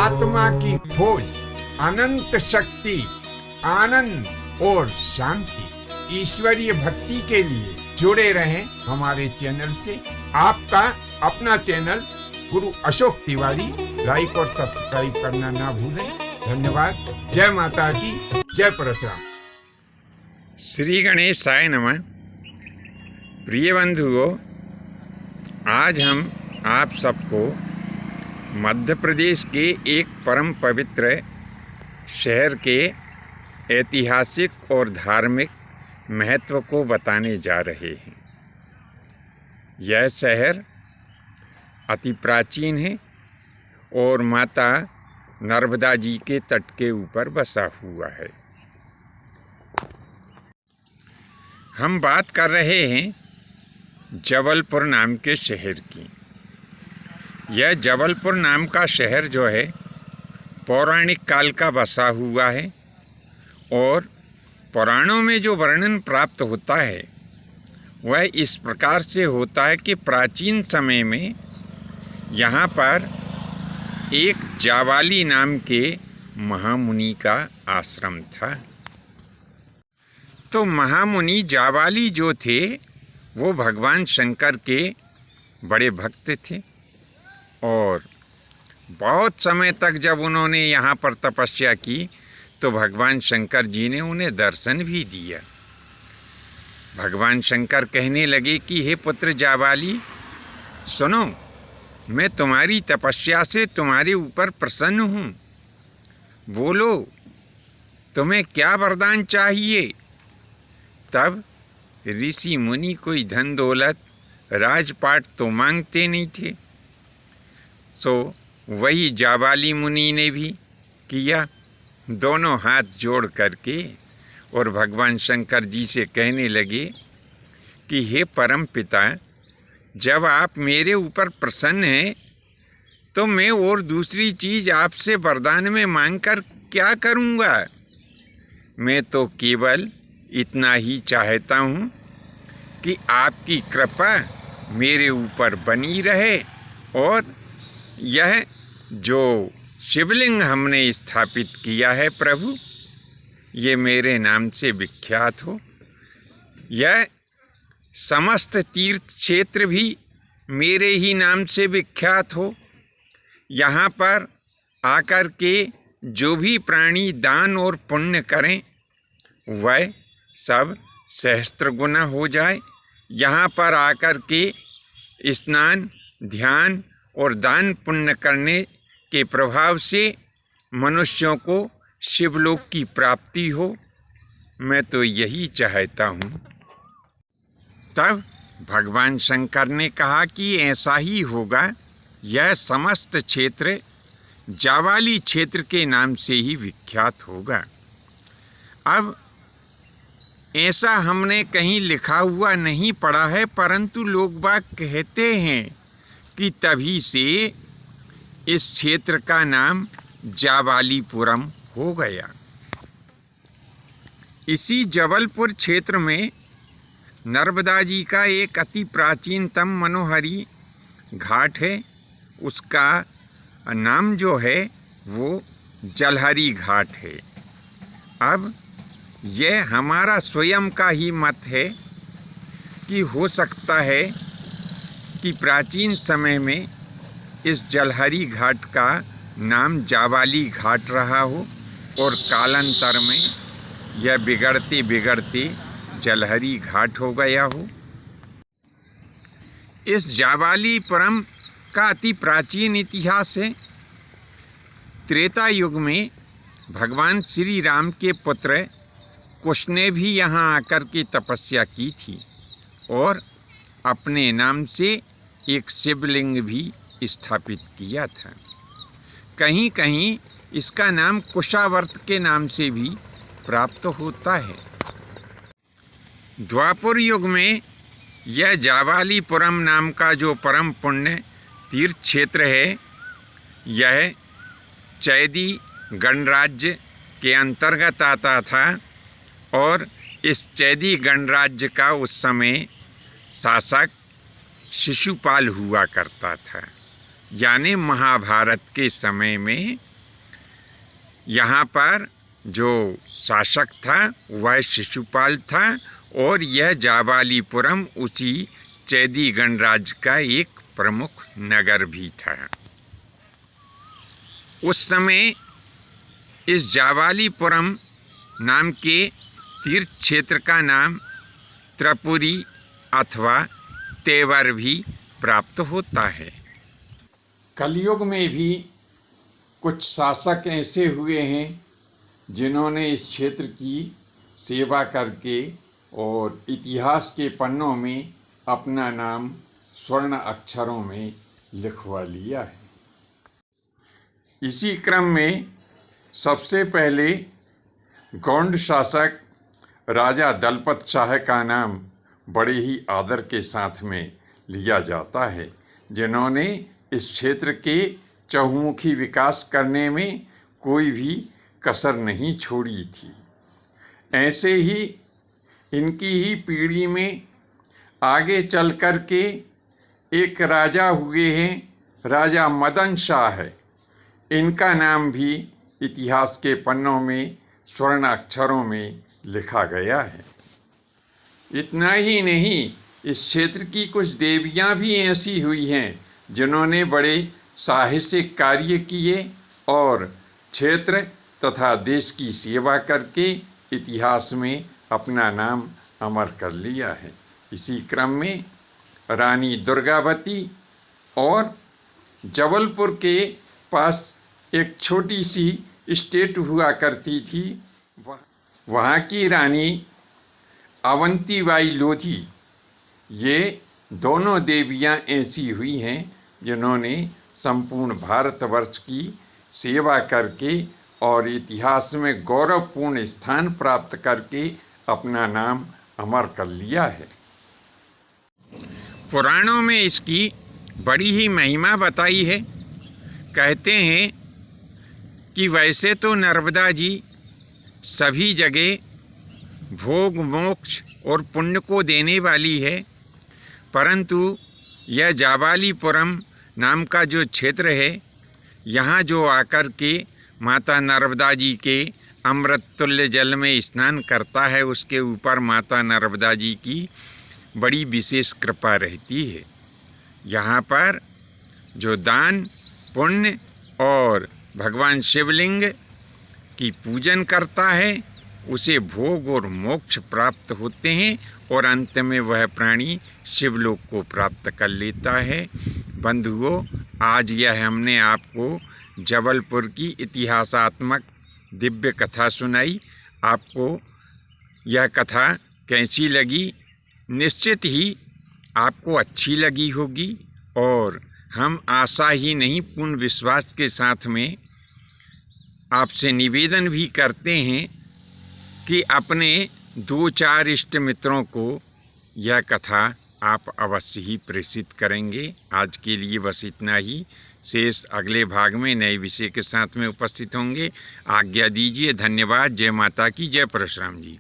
आत्मा की खोज, अनंत शक्ति, आनंद और शांति, ईश्वरीय भक्ति के लिए जुड़े रहें हमारे चैनल से। आपका अपना चैनल गुरु अशोक तिवारी, लाइक और सब्सक्राइब करना ना भूलें। धन्यवाद। जय माता की, जय परशुराम। श्री गणेशाय नमः। प्रिय बंधुओं, आज हम आप सबको मध्य प्रदेश के एक परम पवित्र शहर के ऐतिहासिक और धार्मिक महत्व को बताने जा रहे हैं। यह शहर अति प्राचीन है और माता नर्मदा जी के तट के ऊपर बसा हुआ है। हम बात कर रहे हैं जबलपुर नाम के शहर की। यह जबलपुर नाम का शहर जो है पौराणिक काल का बसा हुआ है और पुराणों में जो वर्णन प्राप्त होता है वह इस प्रकार से होता है कि प्राचीन समय में यहाँ पर एक जावाली नाम के महामुनि का आश्रम था। तो महामुनि जावाली जो थे वो भगवान शंकर के बड़े भक्त थे और बहुत समय तक जब उन्होंने यहाँ पर तपस्या की तो भगवान शंकर जी ने उन्हें दर्शन भी दिया। भगवान शंकर कहने लगे कि हे पुत्र जावाली, सुनो, मैं तुम्हारी तपस्या से तुम्हारे ऊपर प्रसन्न हूँ। बोलो, तुम्हें क्या वरदान चाहिए? तब ऋषि मुनि कोई धन दौलत राजपाट तो मांगते नहीं थे। सो वही जावाली मुनि ने भी किया, दोनों हाथ जोड़ करके, और भगवान शंकर जी से कहने लगे कि हे परम पिता, जब आप मेरे ऊपर प्रसन्न हैं तो मैं और दूसरी चीज़ आपसे वरदान में मांगकर क्या करूँगा? मैं तो केवल इतना ही चाहता हूँ कि आपकी कृपा मेरे ऊपर बनी रहे और यह जो शिवलिंग हमने स्थापित किया है प्रभु, ये मेरे नाम से विख्यात हो। यह समस्त तीर्थ क्षेत्र भी मेरे ही नाम से विख्यात हो। यहाँ पर आकर के जो भी प्राणी दान और पुण्य करें वह सब सहस्त्र गुना हो जाए। यहाँ पर आकर के स्नान, ध्यान और दान पुण्य करने के प्रभाव से मनुष्यों को शिवलोक की प्राप्ति हो। मैं तो यही चाहता हूँ। तब भगवान शंकर ने कहा कि ऐसा ही होगा। यह समस्त क्षेत्र जावाली क्षेत्र के नाम से ही विख्यात होगा। अब ऐसा हमने कहीं लिखा हुआ नहीं पढ़ा है, परंतु लोग बाग कहते हैं कि तभी से इस क्षेत्र का नाम जावालीपुरम हो गया। इसी जबलपुर क्षेत्र में नर्मदा जी का एक अति प्राचीनतम मनोहरी घाट है। उसका नाम जो है वो जलहरी घाट है। अब यह हमारा स्वयं का ही मत है कि हो सकता है कि प्राचीन समय में इस जलहरी घाट का नाम जावाली घाट रहा हो और कालांतर में यह बिगड़ते बिगड़ते जलहरी घाट हो गया हो। इस जावालीपुरम का अति प्राचीन इतिहास है। त्रेता युग में भगवान श्री राम के पुत्र कुश ने भी यहाँ आकर के तपस्या की थी और अपने नाम से एक शिवलिंग भी स्थापित किया था। कहीं कहीं इसका नाम कुशावर्त के नाम से भी प्राप्त होता है। द्वापर युग में यह जावालीपुरम नाम का जो परम पुण्य तीर्थ क्षेत्र है, यह चैदी गणराज्य के अंतर्गत आता था और इस चैदी गणराज्य का उस समय शासक शिशुपाल हुआ करता था। यानी महाभारत के समय में यहाँ पर जो शासक था वह शिशुपाल था और यह जाबालीपुरम उसी चैदी गणराज्य का एक प्रमुख नगर भी था। उस समय इस जाबालीपुरम नाम के तीर्थ क्षेत्र का नाम त्रिपुरी अथवा तेवर भी प्राप्त होता है। कलयुग में भी कुछ शासक ऐसे हुए हैं जिन्होंने इस क्षेत्र की सेवा करके और इतिहास के पन्नों में अपना नाम स्वर्ण अक्षरों में लिखवा लिया है। इसी क्रम में सबसे पहले गौंड शासक राजा दलपत शाह का नाम बड़े ही आदर के साथ में लिया जाता है, जिन्होंने इस क्षेत्र के चहुमुखी विकास करने में कोई भी कसर नहीं छोड़ी थी। ऐसे ही इनकी ही पीढ़ी में आगे चल कर के एक राजा हुए हैं, राजा मदन शाह। इनका नाम भी इतिहास के पन्नों में स्वर्ण अक्षरों में लिखा गया है। इतना ही नहीं, इस क्षेत्र की कुछ देवियां भी ऐसी हुई हैं जिन्होंने बड़े साहसिक कार्य किए और क्षेत्र तथा देश की सेवा करके इतिहास में अपना नाम अमर कर लिया है। इसी क्रम में रानी दुर्गावती और जबलपुर के पास एक छोटी सी स्टेट हुआ करती थी, वहाँ की रानी अवंतीबाई लोधी, ये दोनों देवियाँ ऐसी हुई हैं जिन्होंने संपूर्ण भारतवर्ष की सेवा करके और इतिहास में गौरवपूर्ण स्थान प्राप्त करके अपना नाम अमर कर लिया है। पुराणों में इसकी बड़ी ही महिमा बताई है। कहते हैं कि वैसे तो नर्मदा जी सभी जगह भोग मोक्ष और पुण्य को देने वाली है, परंतु यह जाबालीपुरम नाम का जो क्षेत्र है, यहाँ जो आकर के माता नर्मदा जी के अमृत तुल्य जल में स्नान करता है, उसके ऊपर माता नर्मदा जी की बड़ी विशेष कृपा रहती है। यहाँ पर जो दान पुण्य और भगवान शिवलिंग की पूजन करता है, उसे भोग और मोक्ष प्राप्त होते हैं और अंत में वह प्राणी शिवलोक को प्राप्त कर लेता है। बंधुओं, आज यह हमने आपको जबलपुर की इतिहासात्मक दिव्य कथा सुनाई। आपको यह कथा कैसी लगी? निश्चित ही आपको अच्छी लगी होगी और हम आशा ही नहीं पूर्ण विश्वास के साथ में आपसे निवेदन भी करते हैं कि अपने 2-4 इष्ट मित्रों को यह कथा आप अवश्य ही प्रेषित करेंगे। आज के लिए बस इतना ही। शेष अगले भाग में नए विषय के साथ में उपस्थित होंगे। आज्ञा दीजिए। धन्यवाद। जय माता की। जय परशुराम जी।